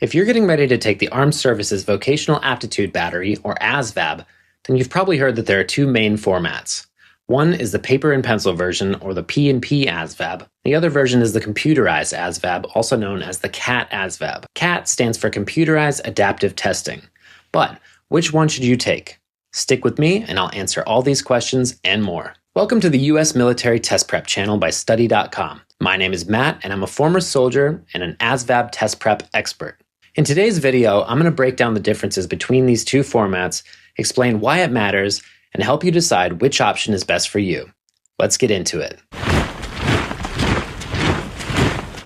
If you're getting ready to take the Armed Services Vocational Aptitude Battery, or ASVAB, then you've probably heard that there are two main formats. One is the paper and pencil version, or the P&P-ASVAB. The other version is the Computerized ASVAB, also known as the CAT-ASVAB. CAT stands for Computerized Adaptive Testing. But which one should you take? Stick with me and I'll answer all these questions and more. Welcome to the U.S. Military Test Prep channel by Study.com. My name is Matt and I'm a former soldier and an ASVAB test prep expert. In today's video, I'm going to break down the differences between these two formats, explain why it matters, and help you decide which option is best for you. Let's get into it.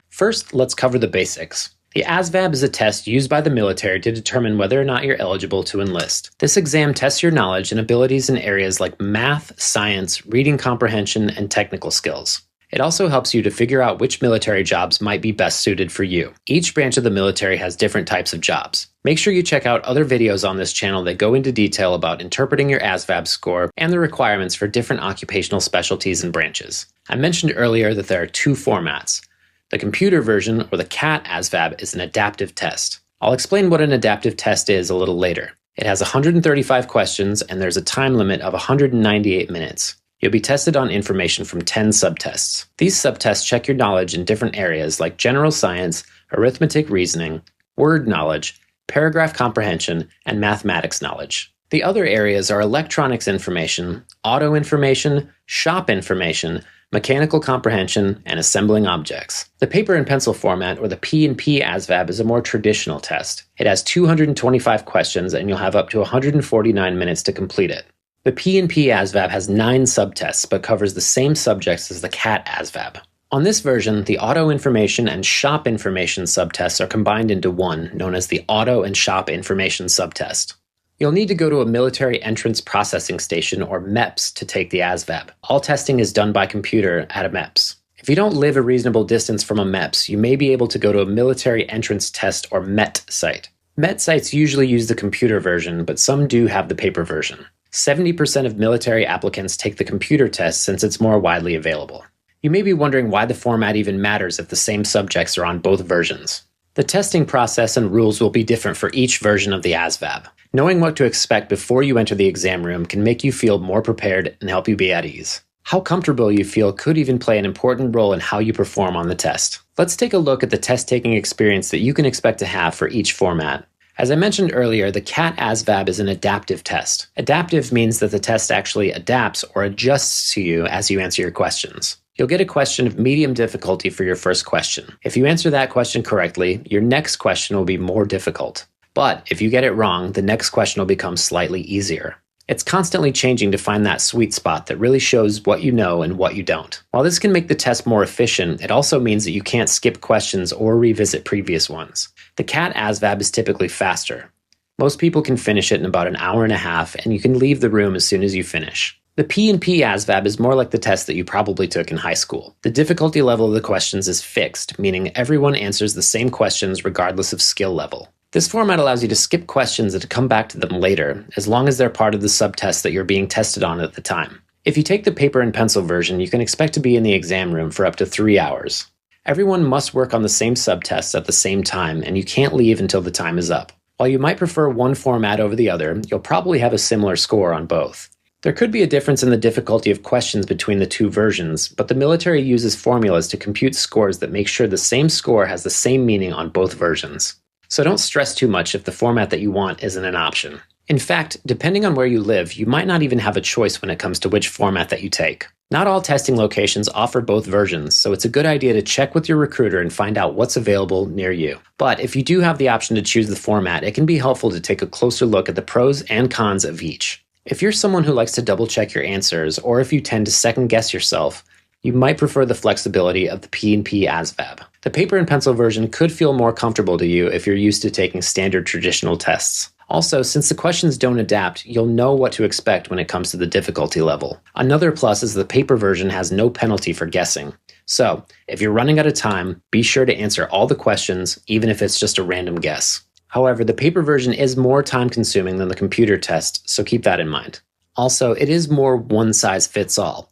First, let's cover the basics. The ASVAB is a test used by the military to determine whether or not you're eligible to enlist. This exam tests your knowledge and abilities in areas like math, science, reading comprehension, and technical skills. It also helps you to figure out which military jobs might be best suited for you. Each branch of the military has different types of jobs. Make sure you check out other videos on this channel that go into detail about interpreting your ASVAB score and the requirements for different occupational specialties and branches. I mentioned earlier that there are two formats. The computer version, or the CAT-ASVAB, is an adaptive test. I'll explain what an adaptive test is a little later. It has 135 questions and there's a time limit of 198 minutes. You'll be tested on information from 10 subtests. These subtests check your knowledge in different areas like general science, arithmetic reasoning, word knowledge, paragraph comprehension, and mathematics knowledge. The other areas are electronics information, auto information, shop information, mechanical comprehension, and assembling objects. The paper and pencil format, or the P&P-ASVAB, is a more traditional test. It has 225 questions and you'll have up to 149 minutes to complete it. The P&P-ASVAB has 9 subtests but covers the same subjects as the CAT-ASVAB. On this version, the auto information and shop information subtests are combined into one, known as the auto and shop information subtest. You'll need to go to a military entrance processing station, or MEPS, to take the ASVAB. All testing is done by computer at a MEPS. If you don't live a reasonable distance from a MEPS, you may be able to go to a military entrance test, or MET site. MET sites usually use the computer version, but some do have the paper version. 70% of military applicants take the computer test since it's more widely available. You may be wondering why the format even matters if the same subjects are on both versions. The testing process and rules will be different for each version of the ASVAB. Knowing what to expect before you enter the exam room can make you feel more prepared and help you be at ease. How comfortable you feel could even play an important role in how you perform on the test. Let's take a look at the test-taking experience that you can expect to have for each format. As I mentioned earlier, the CAT-ASVAB is an adaptive test. Adaptive means that the test actually adapts or adjusts to you as you answer your questions. You'll get a question of medium difficulty for your first question. If you answer that question correctly, your next question will be more difficult. But if you get it wrong, the next question will become slightly easier. It's constantly changing to find that sweet spot that really shows what you know and what you don't. While this can make the test more efficient, it also means that you can't skip questions or revisit previous ones. The CAT-ASVAB is typically faster. Most people can finish it in about an hour and a half, and you can leave the room as soon as you finish. The P&P-ASVAB is more like the test that you probably took in high school. The difficulty level of the questions is fixed, meaning everyone answers the same questions regardless of skill level. This format allows you to skip questions and to come back to them later, as long as they're part of the subtest that you're being tested on at the time. If you take the paper and pencil version, you can expect to be in the exam room for up to 3 hours. Everyone must work on the same subtests at the same time, and you can't leave until the time is up. While you might prefer one format over the other, you'll probably have a similar score on both. There could be a difference in the difficulty of questions between the two versions, but the military uses formulas to compute scores that make sure the same score has the same meaning on both versions. So don't stress too much if the format that you want isn't an option. In fact, depending on where you live, you might not even have a choice when it comes to which format that you take. Not all testing locations offer both versions, so it's a good idea to check with your recruiter and find out what's available near you. But if you do have the option to choose the format, it can be helpful to take a closer look at the pros and cons of each. If you're someone who likes to double-check your answers, or if you tend to second-guess yourself, you might prefer the flexibility of the P&P-ASVAB. The paper and pencil version could feel more comfortable to you if you're used to taking standard traditional tests. Also, since the questions don't adapt, you'll know what to expect when it comes to the difficulty level. Another plus is the paper version has no penalty for guessing. So, if you're running out of time, be sure to answer all the questions, even if it's just a random guess. However, the paper version is more time-consuming than the computer test, so keep that in mind. Also, it is more one-size-fits-all.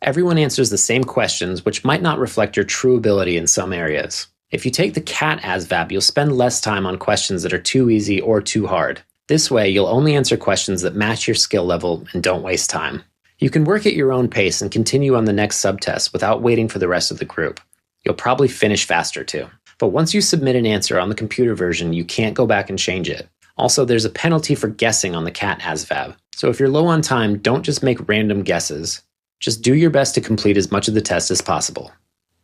Everyone answers the same questions, which might not reflect your true ability in some areas. If you take the CAT-ASVAB, you'll spend less time on questions that are too easy or too hard. This way, you'll only answer questions that match your skill level and don't waste time. You can work at your own pace and continue on the next subtest without waiting for the rest of the group. You'll probably finish faster too. But once you submit an answer on the computer version, you can't go back and change it. Also, there's a penalty for guessing on the CAT-ASVAB. So if you're low on time, don't just make random guesses. Just do your best to complete as much of the test as possible.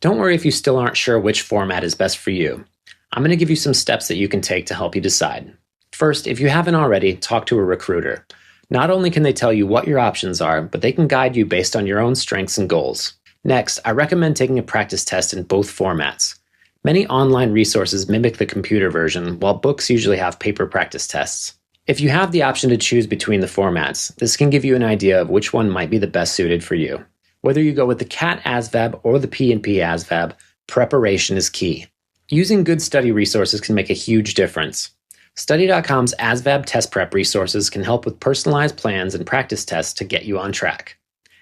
Don't worry if you still aren't sure which format is best for you. I'm going to give you some steps that you can take to help you decide. First, if you haven't already, talk to a recruiter. Not only can they tell you what your options are, but they can guide you based on your own strengths and goals. Next, I recommend taking a practice test in both formats. Many online resources mimic the computer version, while books usually have paper practice tests. If you have the option to choose between the formats, this can give you an idea of which one might be the best suited for you. Whether you go with the CAT-ASVAB or the P&P-ASVAB, preparation is key. Using good study resources can make a huge difference. Study.com's ASVAB test prep resources can help with personalized plans and practice tests to get you on track.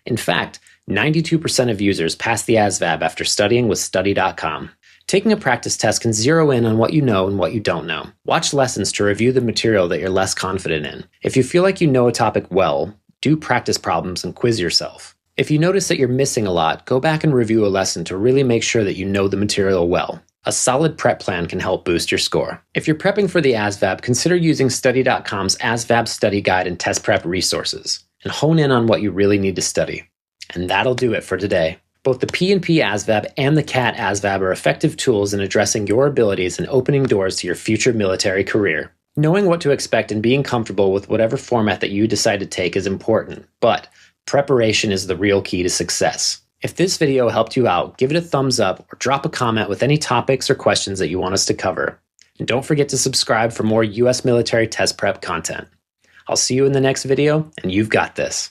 In fact, 92% of users pass the ASVAB after studying with Study.com. Taking a practice test can zero in on what you know and what you don't know. Watch lessons to review the material that you're less confident in. If you feel like you know a topic well, do practice problems and quiz yourself. If you notice that you're missing a lot, go back and review a lesson to really make sure that you know the material well. A solid prep plan can help boost your score. If you're prepping for the ASVAB, consider using Study.com's ASVAB study guide and test prep resources, and hone in on what you really need to study. And that'll do it for today. Both the P&P-ASVAB and the CAT-ASVAB are effective tools in addressing your abilities and opening doors to your future military career. Knowing what to expect and being comfortable with whatever format that you decide to take is important, but preparation is the real key to success. If this video helped you out, give it a thumbs up or drop a comment with any topics or questions that you want us to cover. And don't forget to subscribe for more U.S. military test prep content. I'll see you in the next video, and you've got this.